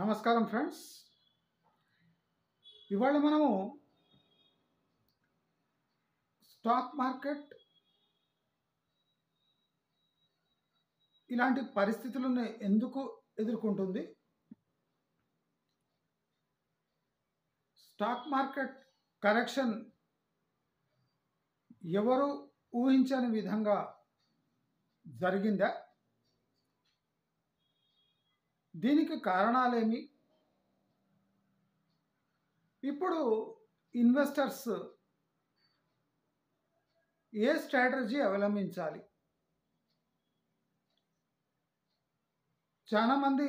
నమస్కారం ఫ్రెండ్స్. ఇవాళ మనము స్టాక్ మార్కెట్ ఇలాంటి పరిస్థితులను ఎందుకు ఎదుర్కొంటుంది, స్టాక్ మార్కెట్ కరెక్షన్ ఎవరు ఊహించని విధంగా జరిగిందా, దీనికి కారణాలేమి, ఇప్పుడు ఇన్వెస్టర్స్ ఏ స్ట్రాటజీ అవలంబించాలి. చాలామంది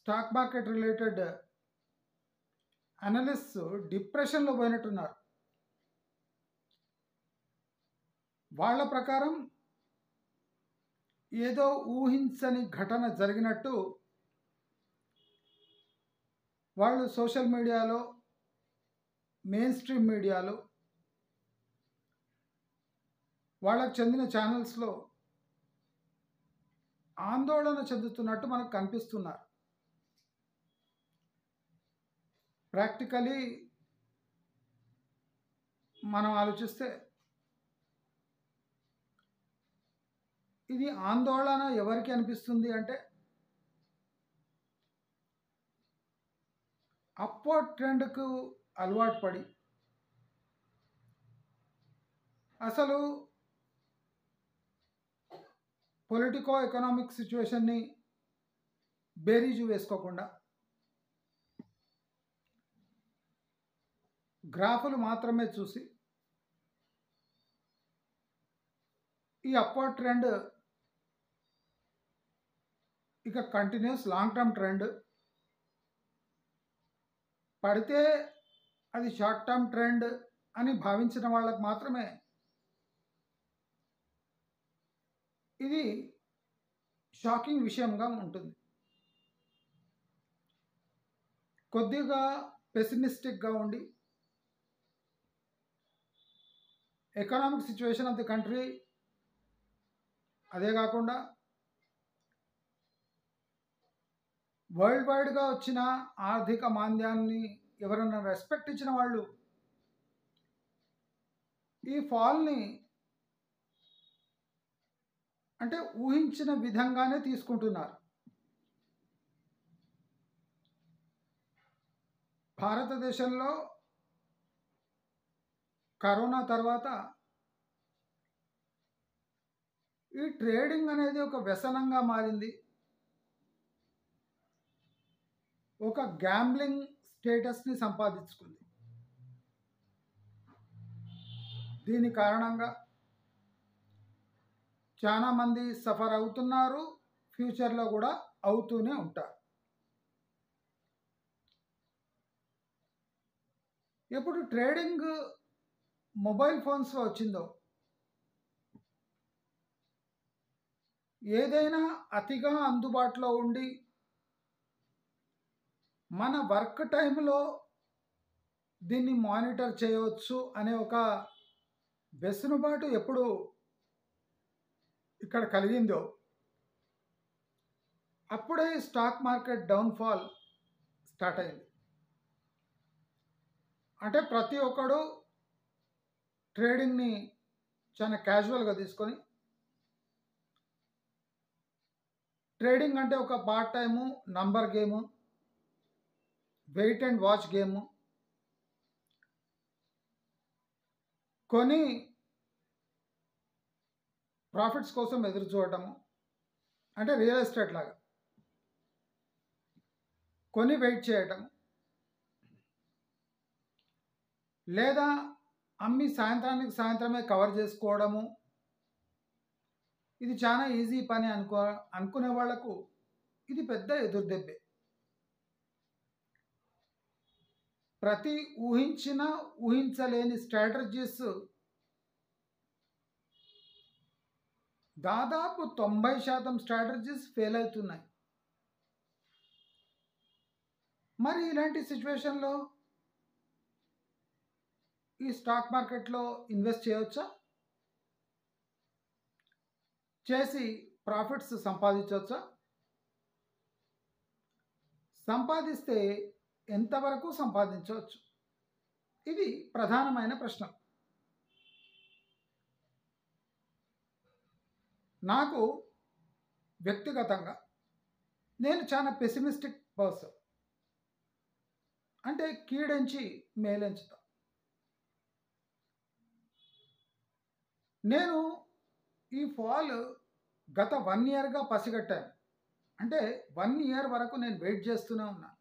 స్టాక్ మార్కెట్ రిలేటెడ్ అనలిస్ట్స్ డిప్రెషన్లో పోయినట్టున్నారు. వాళ్ళ ప్రకారం ఏదో ఊహించని ఘటన జరిగినట్టు వాళ్ళు సోషల్ మీడియాలో, మెయిన్ స్ట్రీమ్ మీడియాలో, వాళ్ళకు చెందిన ఛానల్స్లో ఆందోళన చెందుతున్నట్టు మనకు కనిపిస్తున్నారు. ప్రాక్టికలీ మనం ఆలోచిస్తే ఇది ఆందోళన ఎవరికి అనిపిస్తుంది అంటే, అప్వర్డ్ ట్రెండ్కు అలవాటు పడి అసలు పొలిటికో ఎకనామిక్ సిచ్యువేషన్ని బేరీజు వేసుకోకుండా గ్రాఫులు మాత్రమే చూసి ఈ అప్వర్డ్ ట్రెండ్ ఇక కంటిన్యూస్ లాంగ్ టర్మ్ ట్రెండ్, పడితే అది షార్ట్ టర్మ్ ట్రెండ్ అని భావించిన వాళ్ళకు మాత్రమే ఇది షాకింగ్ విషయంగా ఉంటుంది. కొద్దిగా పెసిమిస్టిక్గా ఉండి economic situation of the country, అదే కాకుండా వరల్డ్ వైడ్గా వచ్చిన ఆర్థిక మాంద్యాన్ని ఎవరైనా రెస్పెక్ట్ ఇచ్చిన వాళ్ళు ఈ ఫాల్ని అంటే ఊహించిన విధంగానే తీసుకుంటున్నారు. భారతదేశంలో కరోనా తర్వాత ఈ ట్రేడింగ్ అనేది ఒక వ్యసనంగా మారింది, ఒక గ్యాంబ్లింగ్ స్టేటస్ని సంపాదించుకుంది. దీని కారణంగా చాలామంది సఫర్ అవుతున్నారు, ఫ్యూచర్లో కూడా అవుతూనే ఉంటారు. ఎప్పుడు ట్రేడింగ్ మొబైల్ ఫోన్స్లో వచ్చిందో, ఏదైనా అతిగా అందుబాటులో ఉండి మన వర్క్ టైంలో దీన్ని మానిటర్ చేయవచ్చు అనే ఒక వెసులుబాటు ఎప్పుడు ఇక్కడ కలిగిందో అప్పుడే స్టాక్ మార్కెట్ డౌన్ఫాల్ స్టార్ట్ అయింది. అంటే ప్రతి ఒక్కడు ట్రేడింగ్ని చాలా క్యాజువల్గా తీసుకొని, ట్రేడింగ్ అంటే ఒక part time number game, wait and watch game, కొని ప్రాఫిట్స్ కోసం ఎదురు చూడటము, అంటే రియల్ ఎస్టేట్ లాగా కొని వెయిట్ చేయటం, లేదా అమ్మి సాయంత్రానికి సాయంత్రమే కవర్ చేసుకోవడము. ఇది చాలా ఈజీ పని అనుకునే వాళ్లకు ఇది పెద్ద ఎదురుదెబ్బే. ప్రతి ఊహించిన ఊహించలేని స్ట్రాటజీస్ దాదాపు 90% స్ట్రాటజీస్ ఫెయిల్ అవుతున్నాయి. మరి ఇలాంటి సిచ్యువేషన్లో ఈ స్టాక్ మార్కెట్లో ఇన్వెస్ట్ చేయవచ్చా, చేసి ప్రాఫిట్స్ సంపాదించవచ్చా? సంపాదిస్తే ఎంతవరకు సంపాదించవచ్చు? ఇది ప్రధానమైన ప్రశ్న. నాకు వ్యక్తిగతంగా నేను చాలా పెసిమిస్టిక్ పర్సన్. అంటే కీడెంచి మేలెంచుతా. నేను ఈ ఫాల్ గత 1 ఇయర్‌గా పసిగట్టాను. అంటే 1 ఇయర్ వరకు నేను వెయిట్ చేస్తూనే ఉన్నాను.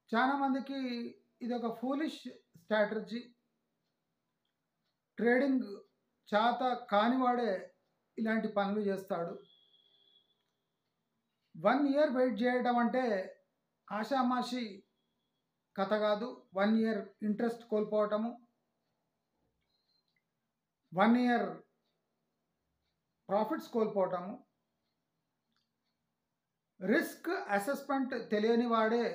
చాలా మందికి ఇదొక ఫూలిష్ స్ట్రాటజీ. ట్రేడింగ్ చేత కానివాడే ఇలాంటి పనులు చేస్తాడు. 1 ఇయర్ వెయిట్ చేయడం అంటే ఆషామాషి కథ కాదు. 1 ఇయర్ ఇంట్రెస్ట్ కోల్పోవటము, 1 ఇయర్ ప్రాఫిట్స్ కోల్పోవటము, రిస్క్ అసెస్మెంట్ తెలియని వాడే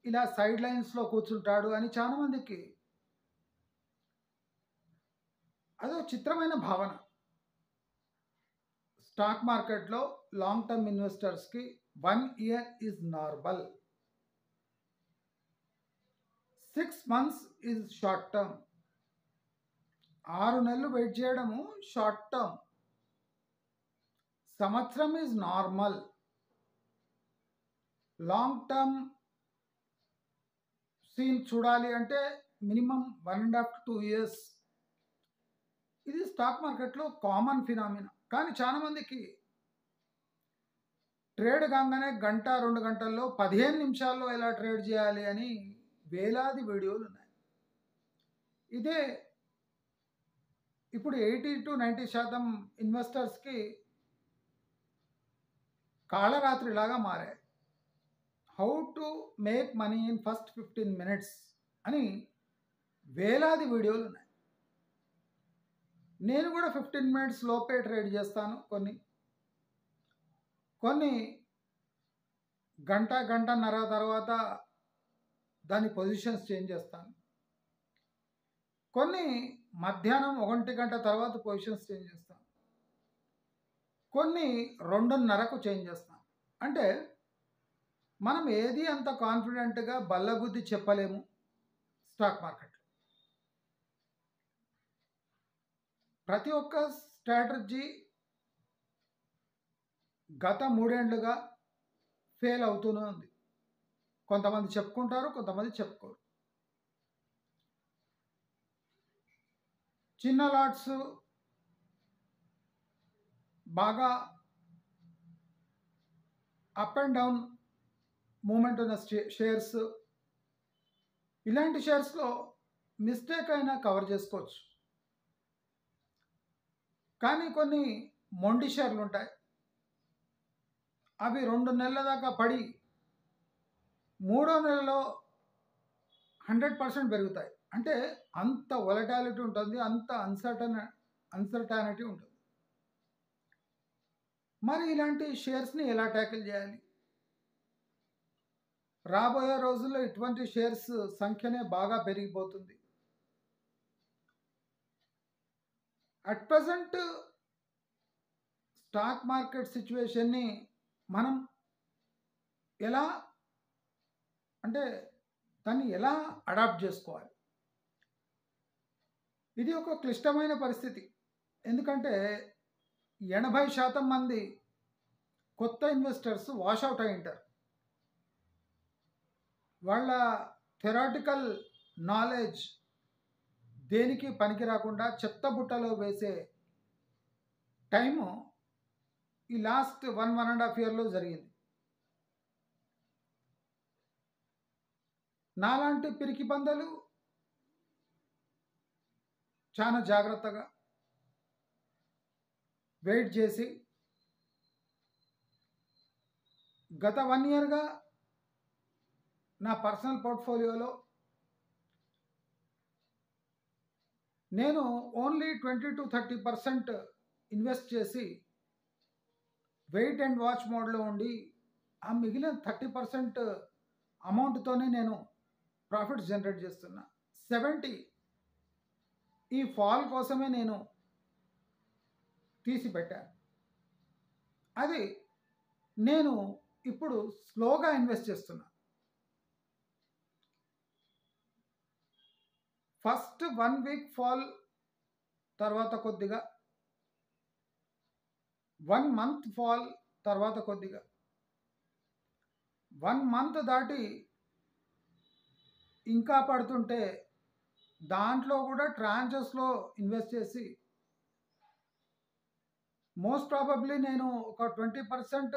ఇలా సైడ్ లైన్స్లో కూర్చుంటాడు అని చాలా మందికి అదో చిత్రమైన భావన. స్టాక్ మార్కెట్లో లాంగ్ టర్మ్ ఇన్వెస్టర్స్కి 1 year is normal, 6 months is short term. 6 నెలలు వెయిట్ చేయడము షార్ట్ టర్మ్. సంవత్సరం is normal. Long term scene చూడాలి అంటే మినిమం 1.5 to 2 years. ఇది స్టాక్ మార్కెట్లో కామన్ ఫినామినా. కానీ చాలా మందికి ట్రేడ్ కాగానే గంట 2 గంటల్లో 15 నిమిషాల్లో ఎలా ట్రేడ్ చేయాలి అని వేలాది వీడియోలు ఉన్నాయి. ఇదే ఇప్పుడు 80 to 90% ఇన్వెస్టర్స్కి కాళరాత్రిలాగా మారాయి. How to make money in first 15 minutes అని వేలాది వీడియోలు ఉన్నాయి. నేను కూడా 15 minutes లోపే ట్రేడ్ చేస్తాను. కొన్ని గంటన్నర తర్వాత దాని పొజిషన్స్ చేంజ్ చేస్తాను. కొన్ని మధ్యాహ్నం 1 గంట తర్వాత పొజిషన్స్ చేంజ్ చేస్తాను. కొన్ని 2:30కు చేంజ్ చేస్తాను. అంటే మనం ఏది అంత కాన్ఫిడెంట్గా బల్లగుద్ది చెప్పలేము స్టాక్ మార్కెట్లో. ప్రతి ఒక్క స్ట్రాటజీ గత 3 ఏళ్లుగా ఫెయిల్ అవుతూనే ఉంది. కొంతమంది చెప్పుకుంటారు, కొంతమంది చెప్పుకోరు. చిన్న లాట్స్, బాగా అప్ అండ్ డౌన్ మూమెంట్ ఉన్న షేర్స్, ఇలాంటి షేర్స్లో మిస్టేక్ అయినా కవర్ చేసుకోవచ్చు. కానీ కొన్ని మొండి షేర్లు ఉంటాయి. అవి 2 నెలల దాకా పడి 3వ నెలలో 100% పెరుగుతాయి. అంటే అంత వొలటాలిటీ ఉంటుంది, అంత అన్సర్టానిటీ ఉంటుంది. మరి ఇలాంటి షేర్స్ని ఎలా ట్యాకిల్ చేయాలి? రాబోయే రోజుల్లో ఇటువంటి షేర్స్ సంఖ్యనే బాగా పెరిగిపోతుంది. అట్ ప్రజెంట్ స్టాక్ మార్కెట్ సిచ్యువేషన్ని మనం ఎలా దాన్ని ఎలా అడాప్ట్ చేసుకోవాలి? ఇది ఒక క్లిష్టమైన పరిస్థితి. ఎందుకంటే 80% మంది కొత్త ఇన్వెస్టర్స్ వాషౌట్ అయి ఉంటారు. వాళ్ళ థెరాటికల్ నాలెడ్జ్ దేనికి పనికి రాకుండా చెత్త బుట్టలో వేసే టైము ఈ లాస్ట్ 1.5 yearలో జరిగింది. నాలాంటి పిరికి పందలు చాలా జాగ్రత్తగా వెయిట్ చేసి గత 1 ఇయర్గా నా పర్సనల్ పోర్ట్ఫోలియోలో నేను ఓన్లీ 20 to 30% ఇన్వెస్ట్ చేసి వెయిట్ అండ్ వాచ్ మోడ్లో ఉండి ఆ మిగిలిన 30% అమౌంట్తోనే నేను ప్రాఫిట్స్ జనరేట్ చేస్తున్నా. 70 ఈ ఫాల్ కోసమే నేను తీసిపెట్టాను. అది నేను ఇప్పుడు స్లోగా ఇన్వెస్ట్ చేస్తున్నా. ఫస్ట్ 1 వీక్ ఫాల్ తర్వాత కొద్దిగా, 1 మంత్ ఫాల్ తర్వాత కొద్దిగా, 1 మంత్ దాటి ఇంకా పడుతుంటే దాంట్లో కూడా ట్రాంచెస్లో ఇన్వెస్ట్ చేసి మోస్ట్ ప్రాబబ్లీ నేను ఒక 20%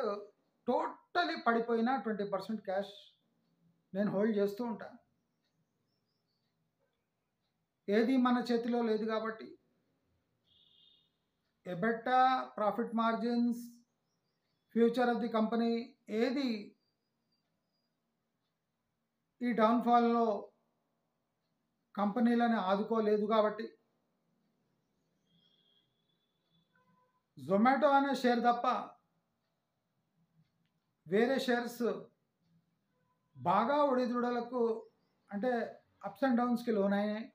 టోటలీ పడిపోయిన 20% క్యాష్ నేను హోల్డ్ చేస్తూ ఉంటాను. ఏది మన చేతిలో లేదు కాబట్టి EBITDA, profit margins, future of the company ఏది ఈ డౌన్ఫాల్లో కంపెనీలను ఆదుకోలేదు కాబట్టి జొమాటో అనే షేర్ తప్ప వేరే షేర్స్ బాగా ఒడిదుడులకు అంటే అప్స్ అండ్ డౌన్స్కి లోనైనాయి.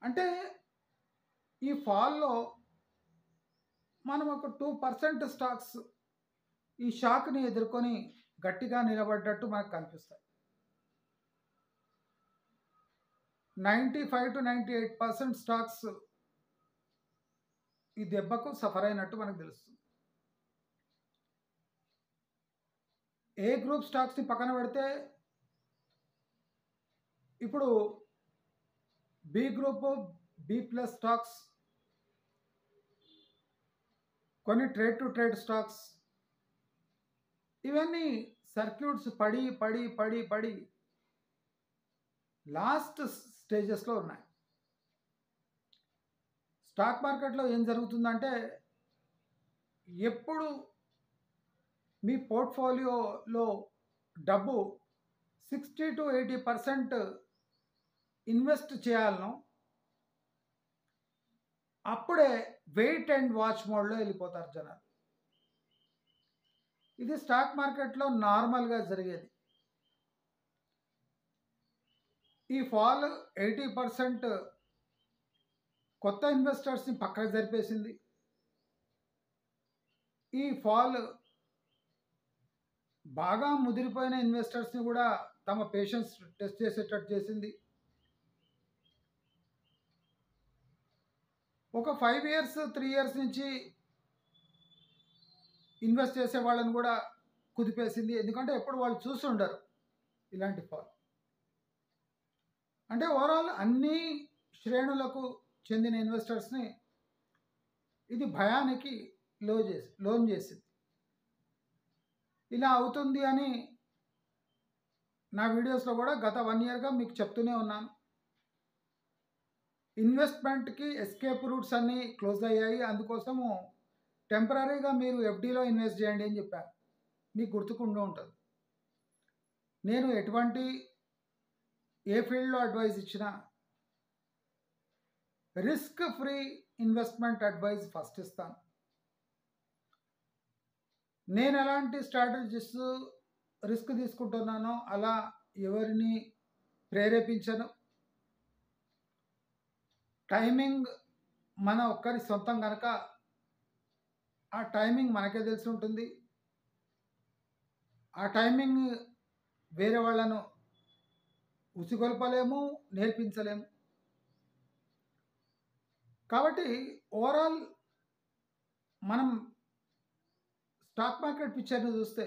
అంటే ఈ ఫాల్లో మనం ఒక 2% స్టాక్స్ ఈ షాక్ని ఎదుర్కొని గట్టిగా నిలబడ్డట్టు మనకు కనిపిస్తాయి. 95 to 98% స్టాక్స్ ఈ దెబ్బకు సఫర్ అయినట్టు మనకు తెలుస్తుంది. ఏ గ్రూప్ స్టాక్స్ని పక్కన పెడితే ఇప్పుడు బి గ్రూప్, B+ స్టాక్స్, కొన్ని ట్రేడ్ టు ట్రేడ్ స్టాక్స్, ఇవన్నీ సర్క్యూట్స్ పడి పడి పడి పడి లాస్ట్ స్టేజెస్లో ఉన్నాయి. స్టాక్ మార్కెట్లో ఏం జరుగుతుందంటే ఎప్పుడు మీ పోర్ట్ఫోలియోలో డబ్బు 60 to 80% ఇన్వెస్ట్ చేయాలనో అప్పుడే వెయిట్ అండ్ వాచ్ మోడ్లో వెళ్ళిపోతారు జనాలు. ఇది స్టాక్ మార్కెట్లో నార్మల్గా జరిగేది. ఈ ఫాల్ 80% కొత్త ఇన్వెస్టర్స్ని పక్కకు జరిపేసింది. ఈ ఫాల్ బాగా ముదిరిపోయిన ఇన్వెస్టర్స్ని కూడా తమ పేషెన్స్ టెస్ట్ చేసేటట్టు చేసింది. ఒక 5 years 3 years నుంచి ఇన్వెస్ట్ చేసే వాళ్ళని కూడా కుదిపేసింది. ఎందుకంటే ఎప్పుడు వాళ్ళు చూసి ఉండరు ఇలాంటి ఫాల్. అంటే ఓవరాల్ అన్ని శ్రేణులకు చెందిన ఇన్వెస్టర్స్ని ఇది భయానికి లోన్ చేసింది. ఇలా అవుతుంది అని నా వీడియోస్లో కూడా గత 1 yearగా మీకు చెప్తూనే ఉన్నాను. ఇన్వెస్ట్మెంట్కి ఎస్కేప్ రూట్స్ అన్నీ క్లోజ్ అయ్యాయి. అందుకోసము టెంపరీగా మీరు FDలో ఇన్వెస్ట్ చేయండి అని చెప్పాను. మీకు గుర్తుకుంటూ ఉంటుంది. నేను ఎటువంటి ఏ ఫీల్డ్లో అడ్వైజ్ ఇచ్చినా risk free investment advise first ఇస్తాను. నేను ఎలాంటి స్ట్రాటజీస్ రిస్క్ తీసుకుంటున్నానో అలా ఎవరిని ప్రేరేపించను. టైమింగ్ మన ఒక్కరి సొంతం కనుక ఆ టైమింగ్ మనకే తెలిసి ఉంటుంది. ఆ టైమింగ్ వేరే వాళ్ళను ఉసిగొల్పలేము, నేర్పించలేము. కాబట్టి ఓవరాల్ మనం స్టాక్ మార్కెట్ పిక్చర్ని చూస్తే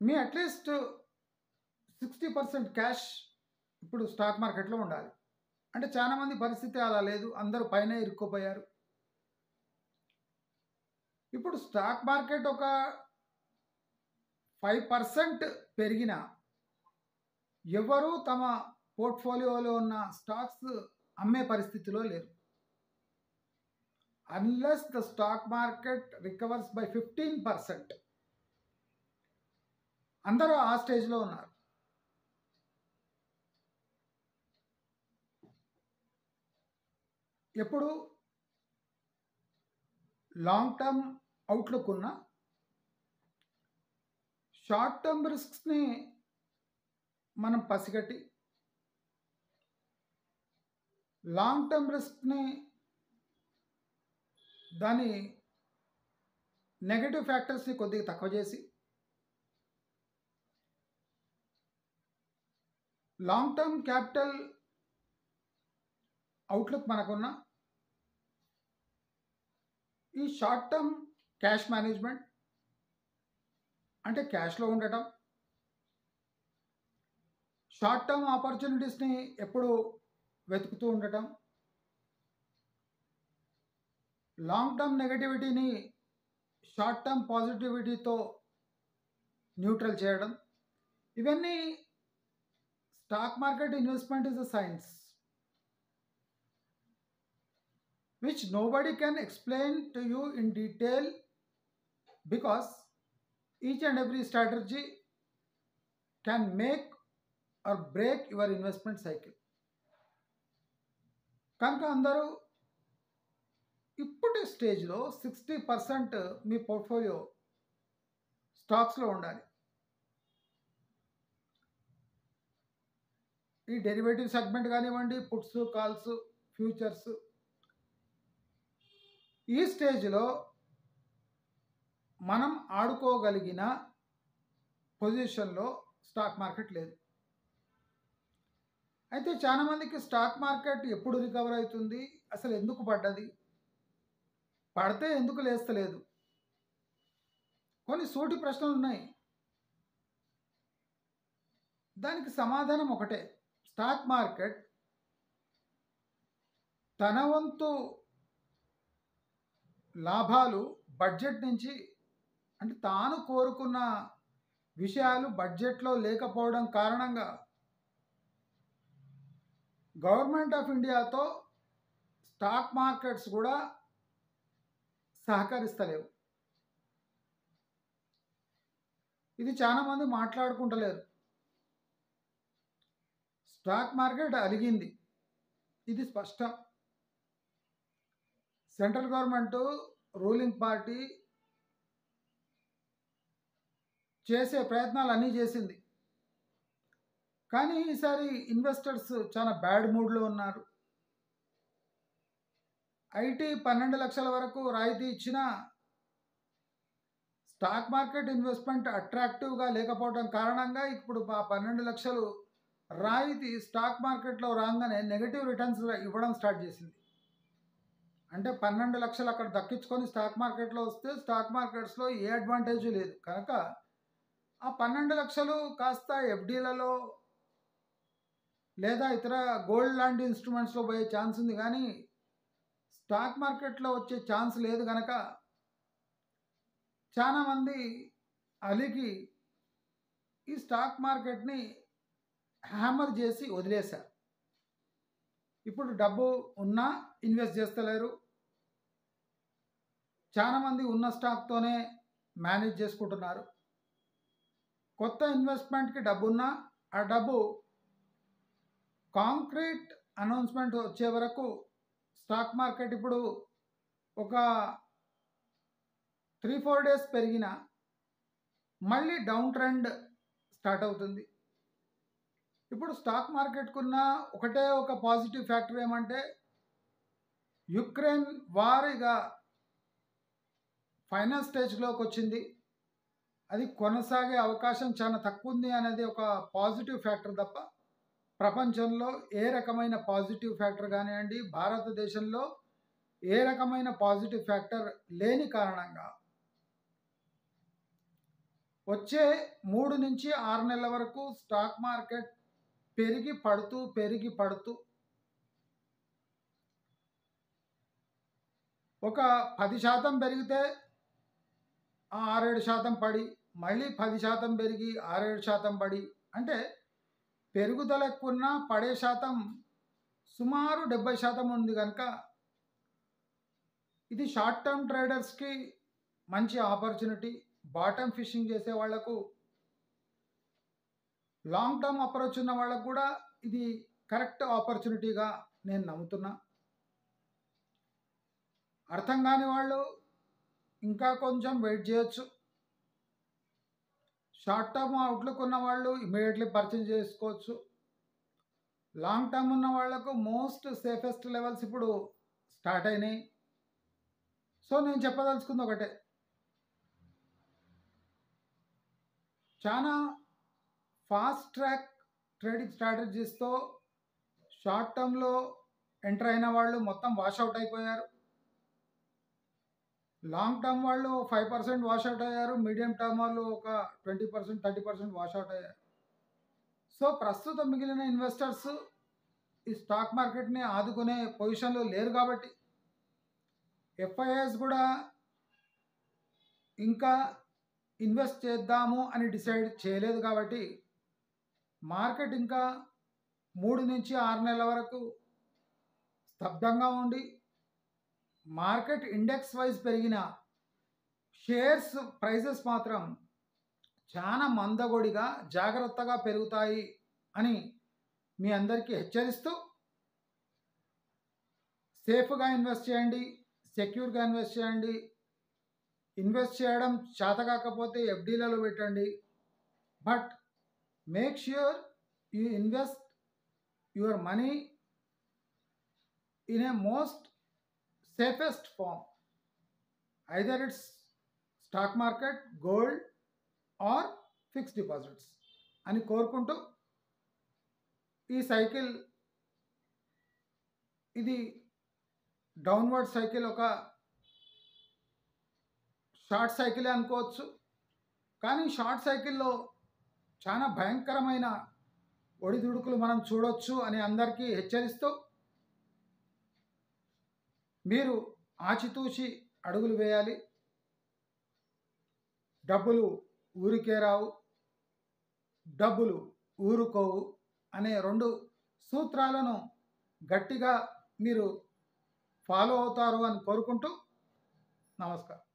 మీ అట్లీస్ట్ 60% క్యాష్ ఇప్పుడు స్టాక్ మార్కెట్లో ఉండాలి. అంటే చాలామంది పరిస్థితి అలా లేదు, అందరూ పైన ఇరుక్కుపోయారు. ఇప్పుడు స్టాక్ మార్కెట్ ఒక 5% పెరిగినా ఎవరు తమ పోర్ట్ఫోలియోలో ఉన్న స్టాక్స్ అమ్మే పరిస్థితిలో లేరు. Unless the stock market recovers by 15%, అందరూ ఆ స్టేజ్లో ఉన్నారు. ఎప్పుడు లాంగ్ టర్మ్ అవుట్లుక్ ఉన్న షార్ట్ టర్మ్ రిస్క్స్ని మనం పసిగట్టి లాంగ్ టర్మ్ రిస్క్ని దాని నెగటివ్ ఫ్యాక్టర్స్ని కొద్దిగా తక్కువ చేసి లాంగ్ టర్మ్ క్యాపిటల్ అవుట్లుక్ మనకున్న ఈ షార్ట్ టర్మ్ క్యాష్ మేనేజ్మెంట్ అంటే క్యాష్లో ఉండటం, షార్ట్ టర్మ్ ఆపర్చునిటీస్ని ఎప్పుడు వెతుకుతూ ఉండటం, లాంగ్ టర్మ్ నెగటివిటీని షార్ట్ టర్మ్ పాజిటివిటీతో న్యూట్రల్ చేయడం, ఇవన్నీ stock market investment is a science which nobody can explain to you in detail because each and every strategy can make or break your investment cycle. కనుక అందరూ ఇప్పటి స్టేజ్లో 60% మీ portfolio స్టాక్స్లో ఉండాలి. ఈ డెరివేటివ్ సెగ్మెంట్ కానివ్వండి, పుట్స్, కాల్స్, ఫ్యూచర్స్, ఈ స్టేజ్లో మనం ఆడుకోగలిగిన పొజిషన్లో స్టాక్ మార్కెట్ లేదు. అయితే చాలామందికి స్టాక్ మార్కెట్ ఎప్పుడు రికవర్ అవుతుంది, అసలు ఎందుకు పడ్డది, పడితే ఎందుకు లేస్తలేదు, కొన్ని సూటి ప్రశ్నలు ఉన్నాయి. దానికి సమాధానం ఒకటే, స్టాక్ మార్కెట్ తన వంతు లాభాలు బడ్జెట్ నుంచి, అంటే తాను కోరుకున్న విషయాలు బడ్జెట్లో లేకపోవడం కారణంగా గవర్నమెంట్ ఆఫ్ ఇండియాతో స్టాక్ మార్కెట్స్ కూడా సహకరిస్తలేవు. ఇది చాలామంది మాట్లాడుకుంటలేరు. స్టాక్ మార్కెట్ అలిగింది, ఇది స్పష్టం. సెంట్రల్ గవర్నమెంట్ రూలింగ్ పార్టీ చేసే ప్రయత్నాలు అన్నీ చేసింది, కానీ ఈసారి ఇన్వెస్టర్స్ చాలా బ్యాడ్ మూడ్లో ఉన్నారు. ఐటీ 12 లక్షల వరకు రాయితీ ఇచ్చిన స్టాక్ మార్కెట్ ఇన్వెస్ట్మెంట్ అట్రాక్టివ్గా లేకపోవడం కారణంగా ఇప్పుడు ఆ 12 లక్షలు రాయితీ స్టాక్ మార్కెట్లో రాగానే నెగటివ్ రిటర్న్స్ ఇవ్వడం స్టార్ట్ చేసింది. అంటే 12 లక్షలు అక్కడ దక్కించుకొని స్టాక్ మార్కెట్లో వస్తే స్టాక్ మార్కెట్స్లో ఏ అడ్వాంటేజ్ లేదు. కనుక ఆ 12 లక్షలు కాస్త ఎఫ్డీలలో లేదా ఇతర గోల్డ్ లాంటి ఇన్స్ట్రుమెంట్స్లో పోయే ఛాన్స్ ఉంది, కానీ స్టాక్ మార్కెట్లో వచ్చే ఛాన్స్ లేదు. కనుక చాలామంది అలిగి ఈ స్టాక్ మార్కెట్ని హ్యామర్ చేసి వదిలేశారు. ఇప్పుడు డబ్బు ఉన్నా ఇన్వెస్ట్ చేస్తలేరు. చాలామంది ఉన్న స్టాక్తోనే మేనేజ్ చేసుకుంటున్నారు. కొత్త ఇన్వెస్ట్మెంట్కి డబ్బున్నా ఆ డబ్బు కాంక్రీట్ అనౌన్స్మెంట్ వచ్చే వరకు స్టాక్ మార్కెట్ ఇప్పుడు ఒక 3-4 డేస్ పెరిగిన మళ్ళీ డౌన్ ట్రెండ్ స్టార్ట్ అవుతుంది. ఇప్పుడు స్టాక్ మార్కెట్కున్న ఒకటే ఒక పాజిటివ్ ఫ్యాక్టర్ ఏమంటే యుక్రెయిన్ వార్ ఇక ఫైనల్ స్టేజ్లోకి వచ్చింది, అది కొనసాగే అవకాశం చాలా తక్కువ ఉంది అనేది ఒక పాజిటివ్ ఫ్యాక్టర్ తప్ప ప్రపంచంలో ఏ రకమైన పాజిటివ్ ఫ్యాక్టర్ కానివ్వండి, భారతదేశంలో ఏ రకమైన పాజిటివ్ ఫ్యాక్టర్ లేని కారణంగా వచ్చే 3 నుంచి 6 నెలల వరకు స్టాక్ మార్కెట్ పెరిగి పడుతూ ఒక 10% పెరిగితే 6-7% పడి, మళ్ళీ 10% పెరిగి 6-7% పడి, అంటే పెరుగుదల ఎక్కువ పడే శాతం సుమారు 70% ఉంది. కనుక ఇది షార్ట్ టర్మ్ ట్రేడర్స్కి మంచి ఆపర్చునిటీ, బాటమ్ ఫిషింగ్ చేసే వాళ్లకు, లాంగ్ టర్మ్ అప్రోచ్ ఉన్న వాళ్ళకు కూడా ఇది కరెక్ట్ ఆపర్చునిటీగా నేను నమ్ముతున్నా. అర్థం కాని వాళ్ళు ఇంకా కొంచెం వెయిట్ చేయొచ్చు. షార్ట్ టర్మ్ అవుట్లుక్ ఉన్న వాళ్ళు ఇమీడియట్లీ పర్చేజ్ చేసుకోవచ్చు. లాంగ్ టర్మ్ ఉన్న వాళ్లకు మోస్ట్ సేఫెస్ట్ లెవెల్స్ ఇప్పుడు స్టార్ట్ అయినాయి. సో నేను చెప్పదలుచుకుంది ఒకటే, చాలా ఫాస్ట్ ట్రాక్ ట్రేడింగ్ స్ట్రాటజీస్తో షార్ట్ టర్మ్లో ఎంటర్ అయిన వాళ్ళు మొత్తం వాషౌట్ అయిపోయారు. లాంగ్ టర్మ్ వాళ్ళు 5% వాషౌట్ అయ్యారు. మీడియం టర్మ్ వాళ్ళు ఒక 20%, 30% వాషౌట్ అయ్యారు. సో ప్రస్తుతం మిగిలిన ఇన్వెస్టర్స్ ఈ స్టాక్ మార్కెట్ని ఆదుకునే పొజిషన్లో లేరు కాబట్టి, ఎఫ్ఐఐస్ కూడా ఇంకా ఇన్వెస్ట్ చేద్దాము అని డిసైడ్ చేయలేదు కాబట్టి, మార్కెట్ ఇంకా 3 నుంచి 6 నెలల వరకు స్తబ్దంగా ఉండి, మార్కెట్ ఇండెక్స్ వైజ్ పెరిగిన షేర్స్ ప్రైజెస్ మాత్రం చాలా మందగొడిగా జాగ్రత్తగా పెరుగుతాయి అని మీ అందరికీ హెచ్చరిస్తూ, సేఫ్గా ఇన్వెస్ట్ చేయండి, సెక్యూర్గా ఇన్వెస్ట్ చేయండి. ఇన్వెస్ట్ చేయడం చేత కాకపోతే ఎఫ్డీలలో పెట్టండి. But make sure you invest your money in a most safest form, either it's stock market, gold or fixed deposits అని కోరుకుంటూ, ఈ సైకిల్ ఇది డౌన్వర్డ్ సైకిల్, ఒక షార్ట్ సైకిలే అనుకోవచ్చు. కానీ షార్ట్ సైకిల్లో చాలా భయంకరమైన ఒడిదుడుకులు మనం చూడొచ్చు అని అందరికీ హెచ్చరిస్తూ, మీరు ఆచితూచి అడుగులు వేయాలి. డబ్బులు ఊరికే రావు, డబ్బులు ఊరుకోవు అనే 2 సూత్రాలను గట్టిగా మీరు ఫాలో అవుతారు అని కోరుకుంటూ నమస్కారం.